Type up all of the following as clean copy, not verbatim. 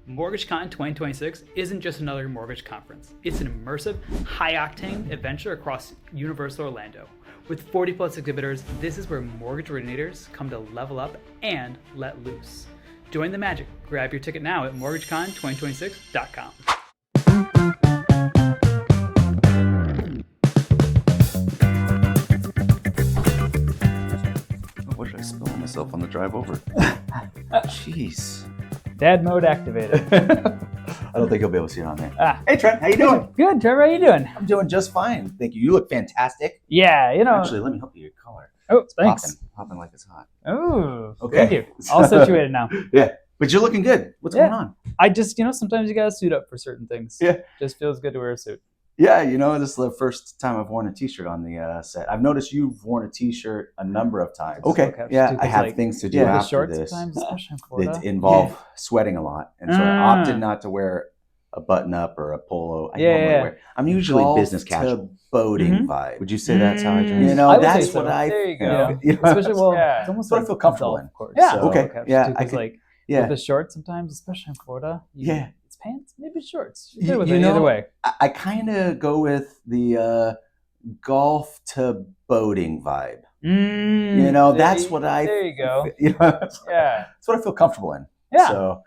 MortgageCon 2026 isn't just another mortgage conference. It's an immersive, high-octane adventure across Universal Orlando. With 40 plus exhibitors, this is where mortgage originators come to level up and let loose. Join the magic. Grab your ticket now at mortgagecon2026.com. What did I spill on myself on the drive over? Jeez. Dad mode activated. I don't think you'll be able to see it on there. Hey Trent, how you doing? Good, Trevor, how you doing? I'm doing just fine. Thank you. You look fantastic. Yeah, Actually, let me help you. Your collar. Oh, thanks. Popping like it's hot. Oh, Okay. thank you. All situated now. Yeah, but you're looking good. What's going on? I just, sometimes you gotta suit up for certain things. Yeah. Just feels good to wear a suit. Yeah, this is the first time I've worn a t-shirt on the set. I've noticed you've worn a t-shirt a number of times. Okay. Yeah, I have things to do after shorts this sometimes, especially in Florida. that involve sweating a lot. And so I opted not to wear a button-up or a polo. I'm usually business casual. Boating vibe. Would you say that's how I dress? That's what I there you go. Especially, it's almost what I feel comfortable in. Yeah. So, okay. Yeah. I could, with the shorts sometimes, especially in Florida. It's pants, maybe shorts. You're good with it either way. I kind of go with the golf to boating vibe. That's what I. There you go. That's what I feel comfortable in. Yeah. So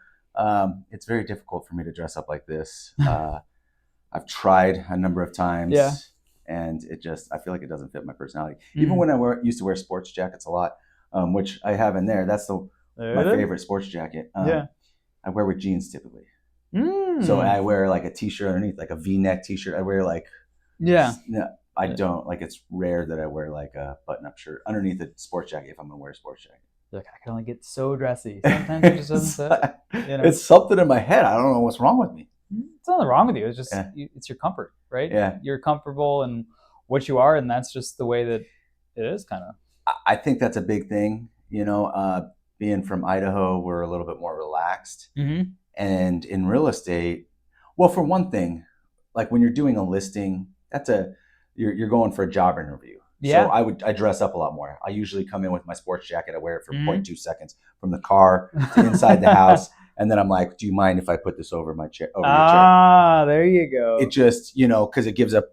it's very difficult for me to dress up like this. I've tried a number of times. Yeah. And I feel like it doesn't fit my personality. Even when I used to wear sports jackets a lot, which I have in there. That's my favorite sports jacket. I wear with jeans typically. So I wear like a t-shirt underneath, like a V-neck t-shirt. I wear I don't it's rare that I wear like a button-up shirt underneath a sports jacket if I'm gonna wear a sports jacket. Like I can only get so dressy. Sometimes it just doesn't fit. It's something in my head. I don't know what's wrong with me. It's nothing wrong with you. It's just it's your comfort, right? Yeah. You're comfortable in what you are, and that's just the way that it is, kind of. I think that's a big thing. Being from Idaho, we're a little bit more relaxed. Mm-hmm. And in real estate, well, for one thing, like when you're doing a listing, you're going for a job interview. Yeah. So I dress up a lot more. I usually come in with my sports jacket. I wear it for 0.2 seconds from the car to inside the house. And then I'm like, do you mind if I put this over my chair? Your chair? There you go. It just, because it gives a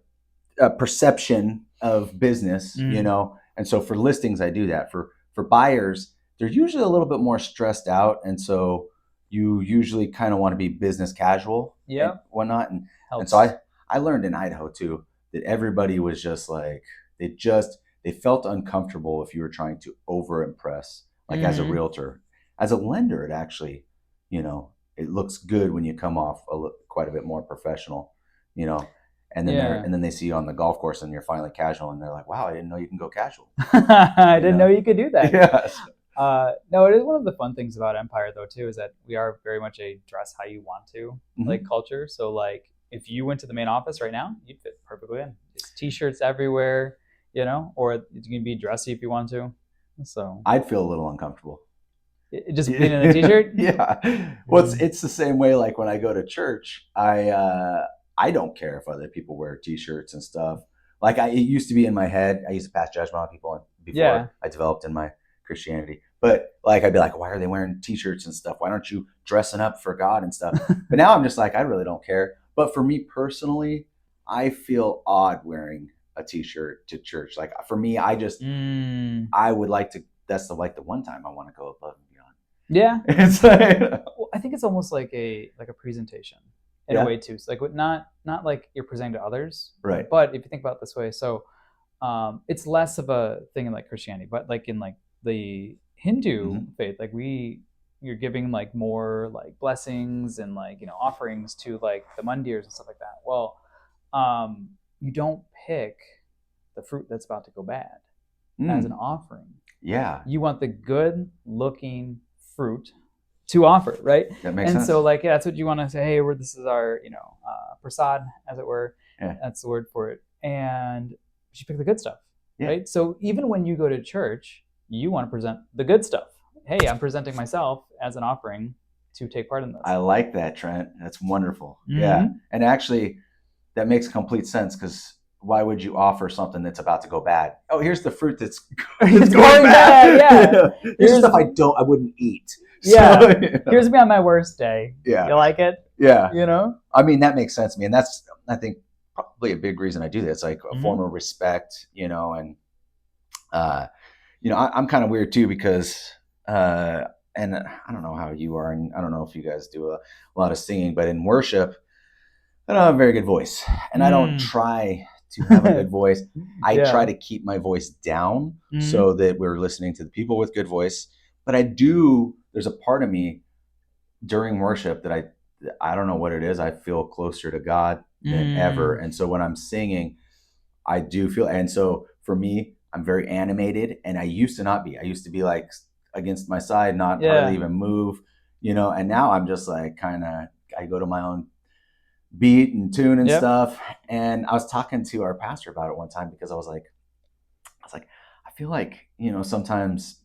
perception of business, And so for listings, I do that. For buyers, they're usually a little bit more stressed out. And so you usually kind of want to be business casual and whatnot. And so I learned in Idaho too, that everybody was just like, they felt uncomfortable if you were trying to over impress, as a realtor. As a lender, it actually, it looks good when you come off quite a bit more professional, and then they see you on the golf course and you're finally casual and they're like, wow, I didn't know you can go casual. I didn't know you could do that. Yes. No, it is one of the fun things about Empire though too, is that we are very much a dress how you want to culture. So if you went to the main office right now, you'd fit perfectly in. It's t-shirts everywhere, or you can be dressy if you want to. So I'd feel a little uncomfortable. Just being in a t-shirt? Yeah. Well, it's the same way. Like when I go to church, I don't care if other people wear t-shirts and stuff. It used to be in my head. I used to pass judgment on people before I developed in my Christianity. But I'd be like, why are they wearing t-shirts and stuff? Why aren't you dressing up for God and stuff? But now I'm just like, I really don't care. But for me personally, I feel odd wearing a t-shirt to church. For me, I just I would like to. That's the one time I want to go above and beyond. Yeah, it's well, I think it's almost like a presentation in a way too. So not like you're presenting to others, right? But if you think about it this way, so it's less of a thing in Christianity, but in the Hindu faith, you're giving more blessings and offerings to the mandirs and stuff like that. Well, you don't pick the fruit that's about to go bad as an offering. Yeah. You want the good looking fruit to offer, right? That makes sense. And so that's what you want to say, hey, this is our, prasad, as it were. Yeah. That's the word for it. And you pick the good stuff, yeah. Right? So even when you go to church, you want to present the good stuff. Hey, I'm presenting myself as an offering to take part in this. I like that, Trent. That's wonderful. Mm-hmm. Yeah. And actually, that makes complete sense because why would you offer something that's about to go bad? Oh, here's the fruit that's It's going going bad. bad. Yeah. Here's the stuff I wouldn't eat. Yeah. So, you know. Here's me on my worst day. Yeah. You like it? Yeah. You know? I mean, that makes sense to me. And that's, I think, probably a big reason I do this, like a Mhm. form of respect, you know, and, I'm kind of weird too because, and I don't know how you are, and I don't know if you guys do a lot of singing, but in worship, I don't have a very good voice, and I don't try to have a good voice. I try to keep my voice down so that we're listening to the people with good voice. But there's a part of me during worship that I don't know what it is. I feel closer to God than ever. And so when I'm singing, I do feel, and so for me, I'm very animated, and I used to not be. I used to be like against my side, not hardly even move, and now I'm just like I go to my own beat and tune and stuff. And I was talking to our pastor about it one time because I was like, I feel like, sometimes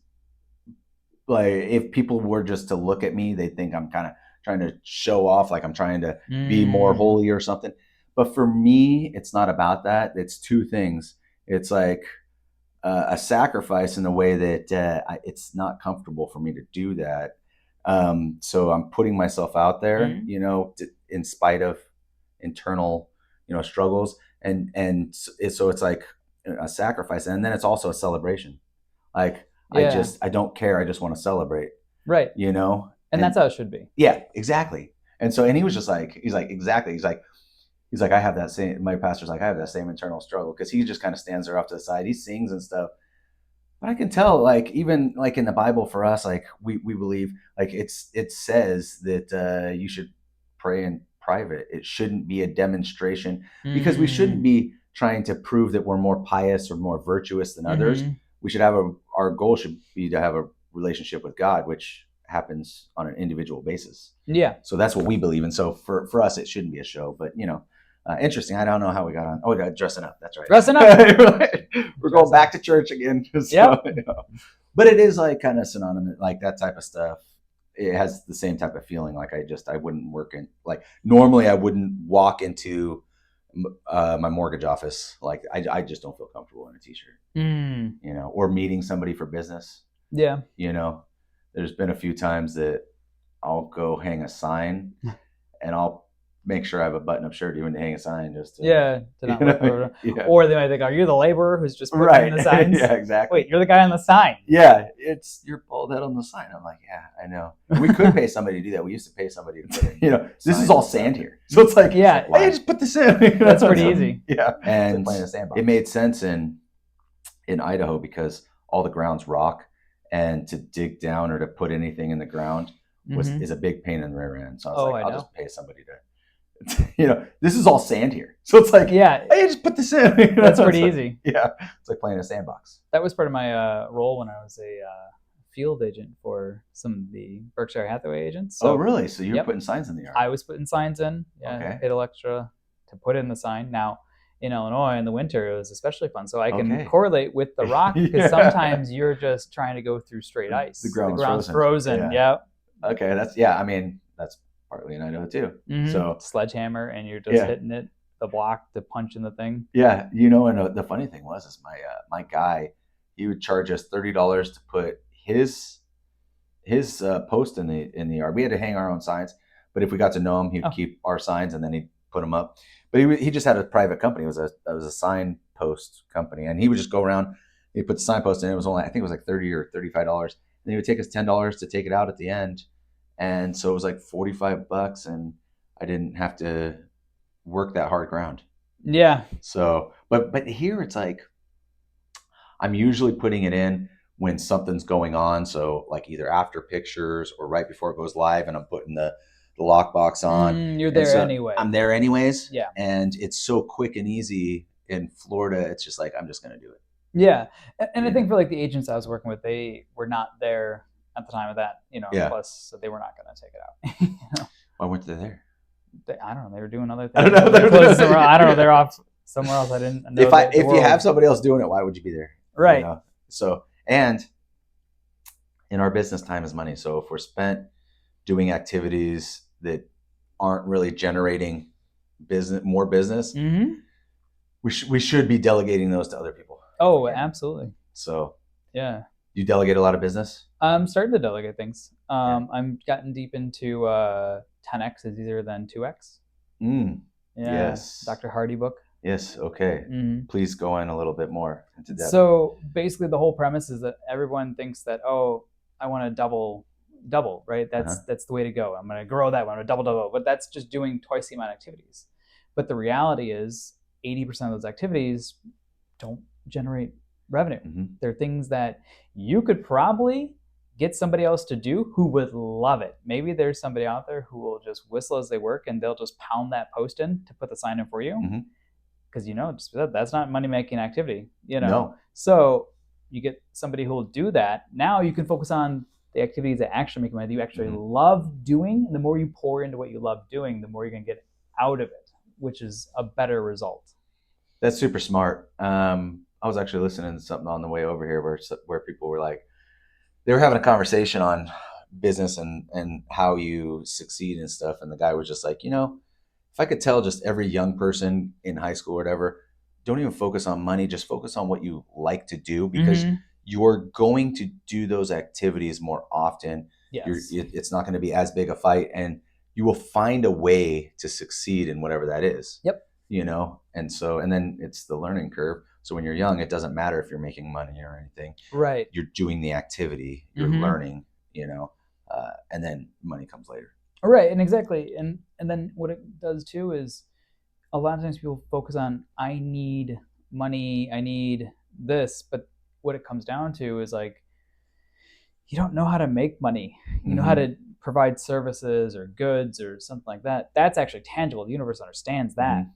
like if people were just to look at me, they think I'm kind of trying to show off, like I'm trying to be more holy or something. But for me, it's not about that. It's two things. It's like a sacrifice in the way that it's not comfortable for me to do that. So I'm putting myself out there, in spite of internal, struggles, and so it's like a sacrifice, and then it's also a celebration. Like I don't care. I just want to celebrate. Right. And that's how it should be. Yeah, exactly. And so, and he was just like, exactly. He's like, I have that same, my pastor's like, I have that same internal struggle, because he just kind of stands there off to the side. He sings and stuff. But I can tell, like, even like in the Bible for us, like we believe, like it says that you should pray in private. It shouldn't be a demonstration, because we shouldn't be trying to prove that we're more pious or more virtuous than others. We should have our goal should be to have a relationship with God, which happens on an individual basis. Yeah. So that's what we believe in. So for us, it shouldn't be a show, but interesting. I don't know how we got on. Oh, we got dressing up. That's right. Dressing up. We're going back to church again. So, But it is like kind of synonymous, like that type of stuff. It has the same type of feeling. Like I wouldn't work in, like normally I wouldn't walk into my mortgage office. Like I just don't feel comfortable in a t-shirt, or meeting somebody for business. Yeah. There's been a few times that I'll go hang a sign, and I'll make sure I have a button-up shirt even to hang a sign, just to not look over. Yeah. Or they might think, are you the laborer who's just putting in the signs? Yeah, exactly. Wait, you're the guy on the sign. Yeah, it's your bald head on the sign. I'm like, yeah, I know. We could pay somebody to do that. We used to pay somebody to put it. This is all sand here, so it's like, hey, just put this in. That's pretty easy. Yeah, and it made sense in Idaho because all the ground's rock, and to dig down or to put anything in the ground is a big pain in the rear end. So I was like, I'll just pay somebody to, this is all sand here. So it's like, hey, just put this in. That's pretty easy. Yeah. It's like playing a sandbox. That was part of my role when I was a field agent for some of the Berkshire Hathaway agents. So, oh, really? So you were putting signs in the yard? I was putting signs in. Yeah. Okay. I paid a little extra to put in the sign. Now, in Illinois in the winter, it was especially fun. So I can correlate with the rock, because sometimes you're just trying to go through straight ice. The ground's frozen. Yeah. Okay. That's partly in Idaho too. So sledgehammer, and you're just hitting it, the block to punch in the thing. Yeah. And the funny thing is my guy, he would charge us $30 to put his post in the yard. We had to hang our own signs, but if we got to know him, he'd keep our signs and then he'd put them up. But he just had a private company. It was a signpost company, and he would just go around. He'd put the signpost in. It was only, I think it was like $30 or $35, and he would take us $10 to take it out at the end, and so it was like $45, and I didn't have to work that hard ground. Yeah. So, but here it's like I'm usually putting it in when something's going on. So like either after pictures or right before it goes live, and I'm putting the lockbox on. You're there anyway. I'm there anyways. Yeah. And it's so quick and easy in Florida. It's just like, I'm just going to do it. Yeah. And I think for like the agents I was working with, they were not there at the time of that, plus, so they were not going to take it out. Why weren't they there? I don't know. They were doing other things. I don't know. I don't know. They're off somewhere else. I didn't know. If you have somebody else doing it, why would you be there? Right. So, and in our business, time is money. So if we're spent doing activities that aren't really generating more business, we should be delegating those to other people. Oh, absolutely. So Yeah. you delegate a lot of business? I'm starting to delegate things. Yeah. I'm gotten deep into 10x is easier than 2x. Yeah. Yes. Dr. Hardy book. Yes. Okay. Please go in a little bit more into depth. So basically, the whole premise is that everyone thinks that, oh, I want to double, right? That's the way to go. I'm going to grow that one. I'm going to double, but that's just doing twice the amount of activities. But the reality is, 80% of those activities don't generate revenue. They're things that you could probably get somebody else to do who would love it. Maybe there's somebody out there who will just whistle as they work and they'll just pound that post in to put the sign in for you. Because that's not money making activity. No. So you get somebody who will do that. Now you can focus on the activities that actually make money, that you actually love doing. And the more you pour into what you love doing, the more you're going to get out of it, which is a better result. That's super smart. I was actually listening to something on the way over here where people were like, they were having a conversation on business and how you succeed and stuff. And the guy was just like, if I could tell just every young person in high school or whatever, don't even focus on money, just focus on what you like to do, because you're going to do those activities more often. Yes. It's not going to be as big a fight, and you will find a way to succeed in whatever that is. Yep. And then it's the learning curve. So when you're young, it doesn't matter if you're making money or anything. Right. You're doing the activity, you're learning, and then money comes later. Right. And exactly. And then what it does too is a lot of times people focus on, I need money, I need this, but what it comes down to is like, you don't know how to make money. You know how to provide services or goods or something like that. That's actually tangible. The universe understands that.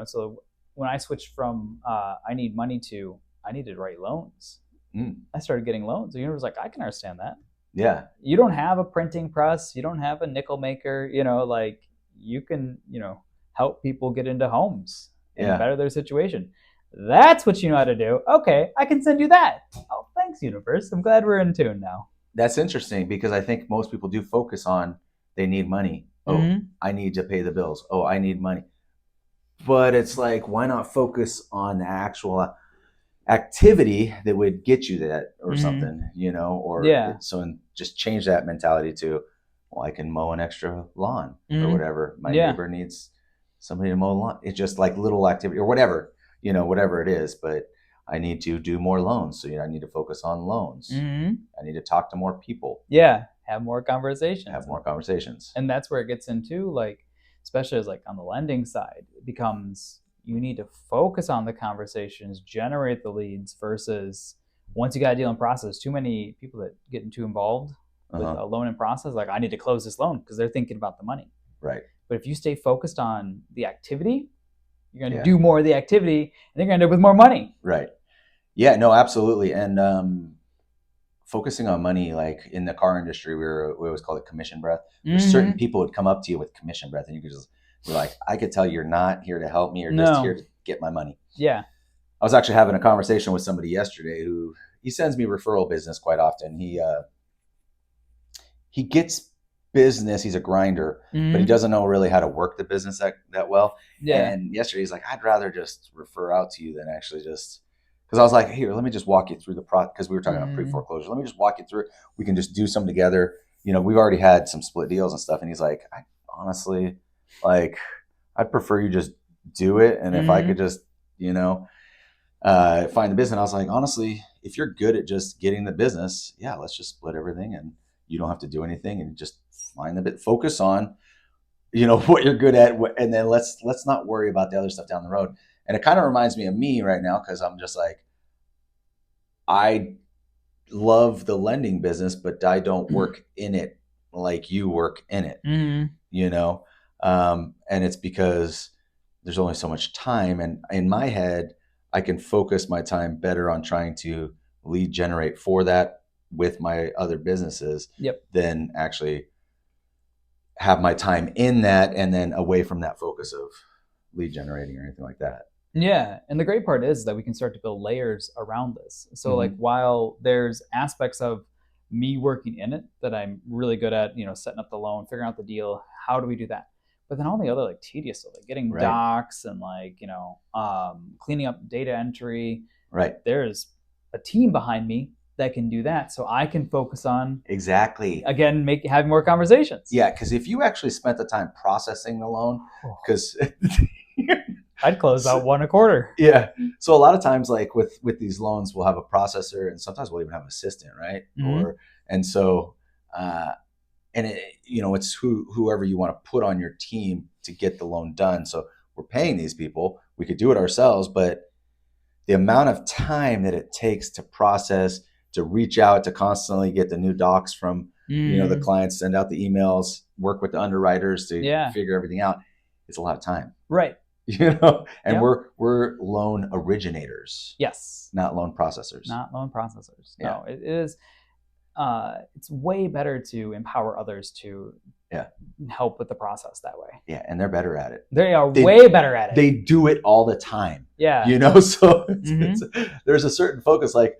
So when I switched from I need money to I need to write loans, I started getting loans. The universe was like, I can understand that. Yeah. You don't have a printing press. You don't have a nickel maker. Like you can, help people get into homes and better their situation. That's what you know how to do. Okay, I can send you that. Oh, thanks, universe. I'm glad we're in tune now. That's interesting, because I think most people do focus on they need money. Oh, I need to pay the bills. Oh, I need money. But it's like, why not focus on the actual activity that would get you that or something, and just change that mentality to, well, I can mow an extra lawn or whatever. My neighbor needs somebody to mow the lawn. It's just like little activity or whatever, whatever it is. But I need to do more loans. So, I need to focus on loans. I need to talk to more people. Yeah. Have more conversations. And that's where it gets into, like, especially as like on the lending side, it becomes, you need to focus on the conversations, generate the leads, versus once you got a deal in process, too many people that get too involved with a loan in process, like, I need to close this loan, because they're thinking about the money. Right. But if you stay focused on the activity, you're going to do more of the activity, and you're going to end up with more money. Right. Yeah, no, absolutely. And focusing on money, like in the car industry, we always call it commission breath. Certain people would come up to you with commission breath, and you could just be like, I could tell you're not here to help me, or just here to get my money. Yeah. I was actually having a conversation with somebody yesterday who, he sends me referral business quite often. He gets business. He's a grinder, but he doesn't know really how to work the business that well. Yeah. And yesterday he's like, I'd rather just refer out to you than actually just, because I was like, here, let me just walk you through the process, because we were talking about pre-foreclosure. Let me just walk you through it. We can just do some together. We've already had some split deals and stuff. And he's like, I honestly, like, I'd prefer you just do it. And if I could just, find the business. And I was like, honestly, if you're good at just getting the business, yeah, let's just split everything, and you don't have to do anything, and just find the bit, focus on, what you're good at. And then let's not worry about the other stuff down the road. And it kind of reminds me of me right now, because I'm just like, I love the lending business, but I don't work in it like you work in it, and it's because there's only so much time. And in my head, I can focus my time better on trying to lead generate for that with my other businesses than actually have my time in that and then away from that focus of lead generating or anything like that. Yeah. And the great part is that we can start to build layers around this. So like, while there's aspects of me working in it that I'm really good at, setting up the loan, figuring out the deal, how do we do that? But then all the other like tedious stuff, like getting Right. docs and like, cleaning up data entry. Right. There's a team behind me that can do that. So I can focus on, Exactly. again, having more conversations. Yeah. Because if you actually spent the time processing the loan, because I'd close out one a quarter. Yeah. So a lot of times, like with these loans, we'll have a processor, and sometimes we'll even have an assistant, right? Mhm. And so, and it's whoever you want to put on your team to get the loan done. So we're paying these people. We could do it ourselves, but the amount of time that it takes to process, to reach out, to constantly get the new docs from the clients, send out the emails, work with the underwriters to figure everything out, it's a lot of time. Right. And we're loan originators. Yes. Not loan processors. Not loan processors. Yeah. No, it is. It's way better to empower others to help with the process that way. Yeah, and they're better at it. They are way better at it. They do it all the time. Yeah. So there's a certain focus. Like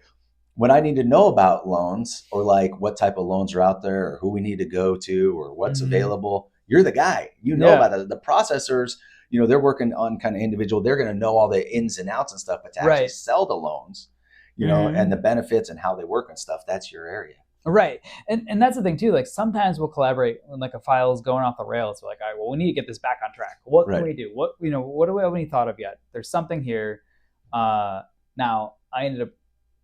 when I need to know about loans, or like what type of loans are out there, or who we need to go to, or what's available, you're the guy. About it. The processors, they're working on kind of individual. They're going to know all the ins and outs and stuff, but to actually sell the loans, and the benefits and how they work and stuff, that's your area. Right. And that's the thing too. Like sometimes we'll collaborate when like a file is going off the rails. We're like, all right, well, we need to get this back on track. What can we do? What do we have any thought of yet? There's something here. Now I ended up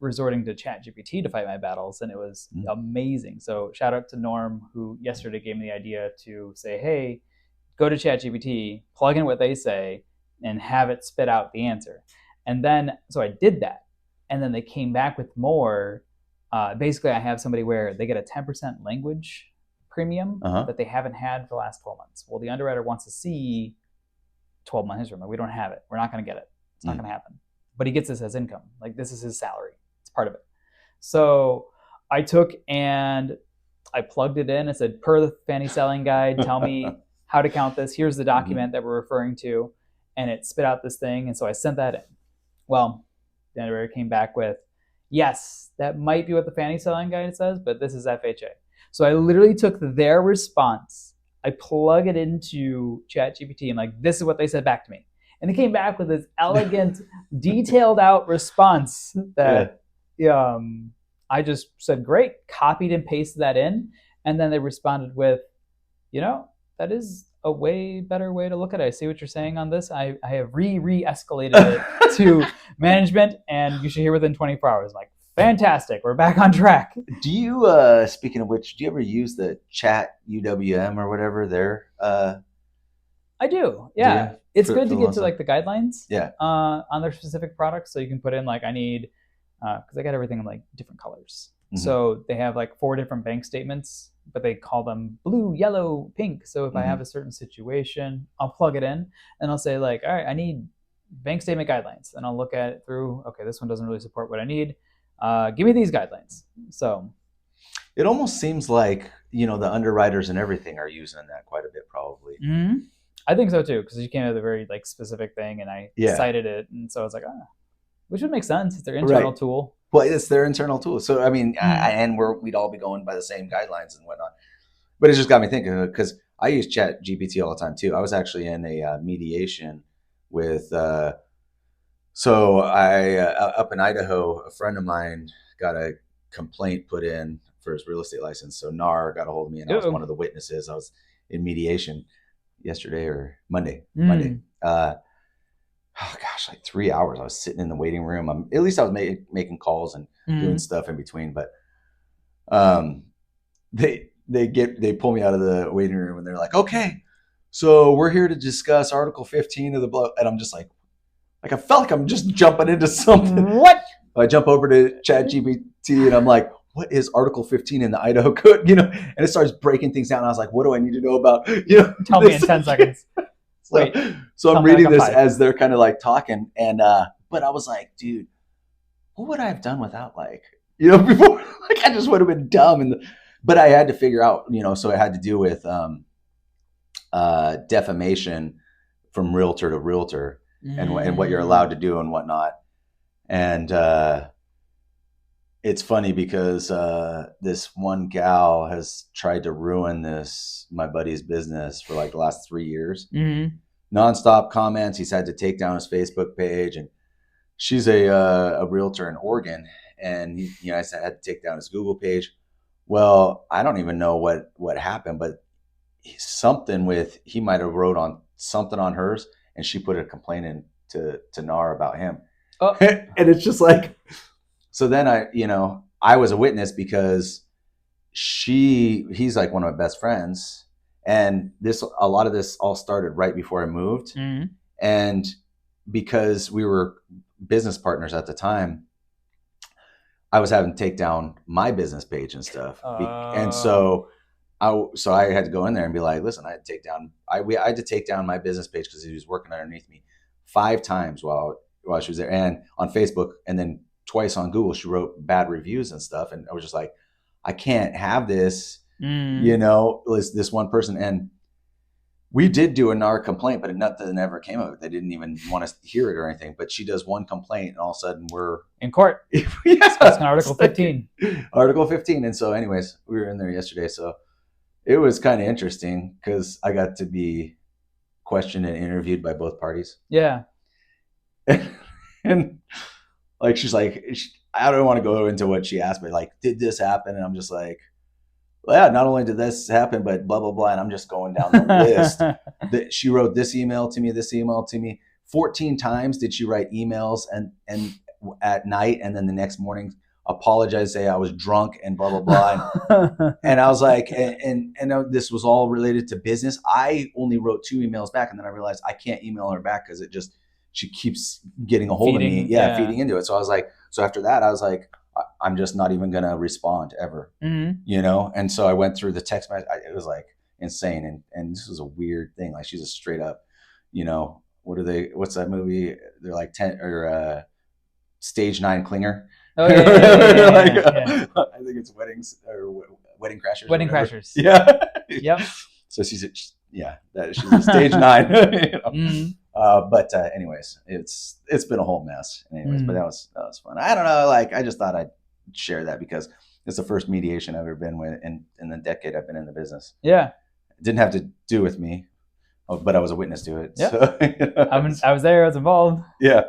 resorting to ChatGPT to fight my battles, and it was amazing. So shout out to Norm, who yesterday gave me the idea to say, hey, go to ChatGPT, plug in what they say, and have it spit out the answer. And then, so I did that. And then they came back with more. Basically, I have somebody where they get a 10% language premium that they haven't had for the last 12 months. Well, the underwriter wants to see 12-month history. Like, we don't have it. We're not going to get it. It's not going to happen. But he gets this as income. Like, this is his salary. It's part of it. So I took and I plugged it in. I said, per the Fannie Selling Guide, tell me how to count this. Here's the document that we're referring to. And it spit out this thing. And so I sent that in. Well, the underwriter came back with, yes, that might be what the Fannie Selling Guide says, but this is FHA. So I literally took their response, I plug it into ChatGPT, and like, this is what they said back to me. And they came back with this elegant, detailed out response that I just said, great, copied and pasted that in. And then they responded with, that is a way better way to look at it. I see what you're saying on this. I have re-escalated it to management, and you should hear within 24 hours. Like, fantastic, we're back on track. Do you, speaking of which, do you ever use the Chat UWM or whatever there? I do, yeah. It's good to get to like the guidelines on their specific products. So you can put in like, I need, because I got everything in like different colors. So they have like 4 different bank statements, but they call them blue, yellow, pink. So if I have a certain situation, I'll plug it in and I'll say like, all right, I need bank statement guidelines. And I'll look at it through, okay, this one doesn't really support what I need. Give me these guidelines. So it almost seems like, the underwriters and everything are using that quite a bit probably. I think so too, because you came with a very like specific thing and I cited it. And so I was like, which would make sense. It's their internal tool. Well, it's their internal tool. So, I mean, and we'd all be going by the same guidelines and whatnot. But it just got me thinking, because I use Chat GPT all the time too. I was actually in a mediation with, so I, up in Idaho, a friend of mine got a complaint put in for his real estate license. So NAR got a hold of me, and I was one of the witnesses. I was in mediation yesterday or Monday. Oh gosh, like 3 hours. I was sitting in the waiting room. At least I was making calls and doing stuff in between. But they pull me out of the waiting room and they're like, okay, so we're here to discuss Article 15 of the blow. And I'm just like I felt like I'm just jumping into something. What? I jump over to ChatGPT and I'm like, what is Article 15 in the Idaho Code? And it starts breaking things down. And I was like, what do I need to know about? Tell me in 10 seconds. So I'm reading this as they're kind of like talking, and but I was like, dude, what would I have done without before? Like I just would have been dumb, but I had to figure out, so it had to do with defamation from realtor to realtor and what you're allowed to do and whatnot, and it's funny because this one gal has tried to ruin my buddy's business for like the last 3 years. Nonstop comments. He's had to take down his Facebook page, and she's a realtor in Oregon, and I had to take down his Google page. Well, I don't even know what happened, but he might have wrote on something on hers, and she put a complaint in to NAR about him. Oh. And it's just like, so then I was a witness because he's like one of my best friends, and a lot of this all started right before I moved, and because we were business partners at the time, I was having to take down my business page and stuff, and so I had to go in there and be like, listen, I had to take down my business page because he was working underneath me 5 times while she was there, and on Facebook, and then twice on Google. She wrote bad reviews and stuff, and I was just like, I can't have this, this one person. And we did do a NAR complaint, but nothing ever came of it. They didn't even want us to hear it or anything. But she does one complaint, and all of a sudden we're in court. Yeah, that's Article 15. Article 15. And so, anyways, we were in there yesterday, so it was kind of interesting because I got to be questioned and interviewed by both parties. Yeah. And like, she's like, I don't want to go into what she asked, but like, did this happen? And I'm just like, well, yeah, not only did this happen, but blah, blah, blah. And I'm just going down the list. That she wrote this email to me. 14 times did she write emails and at night, and then the next morning apologize, say I was drunk and blah, blah, blah. And I was like, and this was all related to business. I only wrote 2 emails back, and then I realized I can't email her back because she keeps getting a hold of me. Yeah, feeding into it. So I was like, so after that, I was like, I'm just not even going to respond ever, And so I went through the text message. It was like insane. And this was a weird thing. Like, she's a straight up, what's that movie? They're like 10 or Stage 9 clinger. Oh, yeah. I think it's Wedding Crashers. Wedding Crashers. Yeah. Yep. So she's a Stage 9. But anyways, it's been a whole mess. Anyways, but that was fun. I don't know. Like, I just thought I'd share that because it's the first mediation I've ever been with in the decade I've been in the business. Yeah. It didn't have to do with me, but I was a witness to it. Yeah. So, I was there. I was involved. Yeah.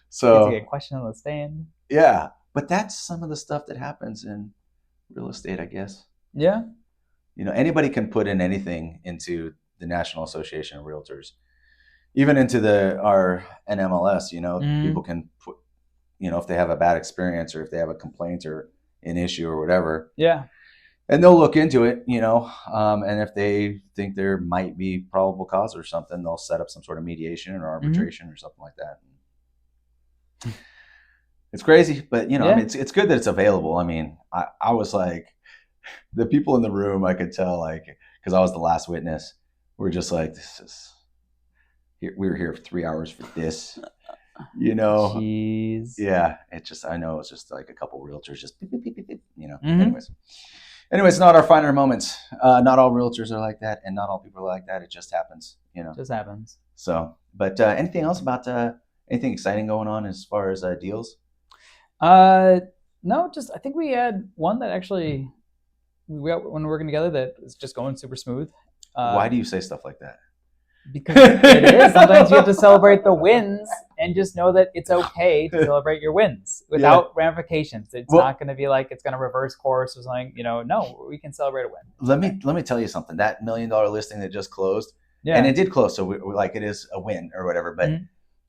So get questioned on the stand. Yeah, but that's some of the stuff that happens in real estate, I guess. Yeah. Anybody can put in anything into the National Association of Realtors, even into our NMLS. People can put, if they have a bad experience or if they have a complaint or an issue or whatever. Yeah. And they'll look into it, and if they think there might be probable cause or something, they'll set up some sort of mediation or arbitration or something like that. It's crazy, but I mean, it's good that it's available. I mean, I was like, the people in the room, I could tell, like, because I was the last witness, we're just like, we were here for 3 hours for this, Jeez. Yeah, I know it's just like a couple realtors just beep, beep, beep, beep, Anyways, not our finer moments. Not all realtors are like that, and not all people are like that. It just happens, Just happens. So, but anything else about anything exciting going on as far as deals? No, just I think we had one that actually we got when we were working together that is just going super smooth. Why do you say stuff like that? Because it is. Sometimes you have to celebrate the wins and just know that it's okay to celebrate your wins without ramifications. It's not going to be like it's going to reverse course or something. No, we can celebrate a win. Let me tell you something. That $1 million listing that just closed, and it did close, so we're like, it is a win or whatever. But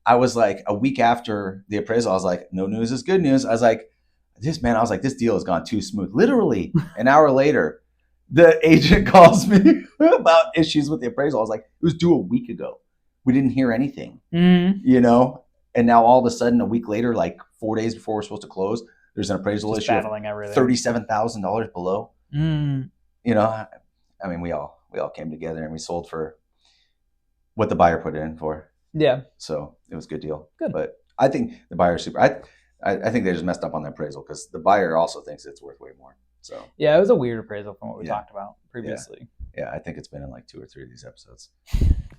I was like, a week after the appraisal, I was like, no news is good news. I was like, this deal has gone too smooth. Literally an hour later, the agent calls me about issues with the appraisal. I was like, it was due a week ago. We didn't hear anything, and now all of a sudden, a week later, like 4 days before we're supposed to close, there's an appraisal issue of $37,000 below. I mean, we all came together and we sold for what the buyer put it in for. Yeah. So it was a good deal. Good. But I think the buyer's super. I think they just messed up on the appraisal because the buyer also thinks it's worth way more. So yeah, it was a weird appraisal from what we talked about previously. Yeah, I think it's been in like 2 or 3 of these episodes.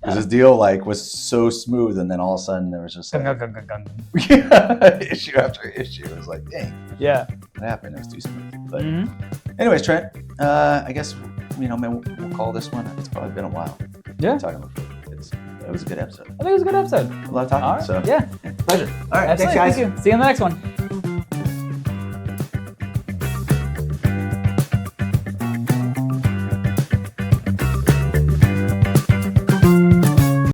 Because this deal like was so smooth, and then all of a sudden there was just like issue after issue. It was like, dang, Yeah. what happened? It was too smooth. But anyways, Trent, I guess we'll call this one. It's probably been a while. Yeah. Talking about it was a good episode. I think it was a good episode. A lot of talking. All right. So Yeah. pleasure. All right. Absolutely. Thanks, guys. Thank you. See you in the next one.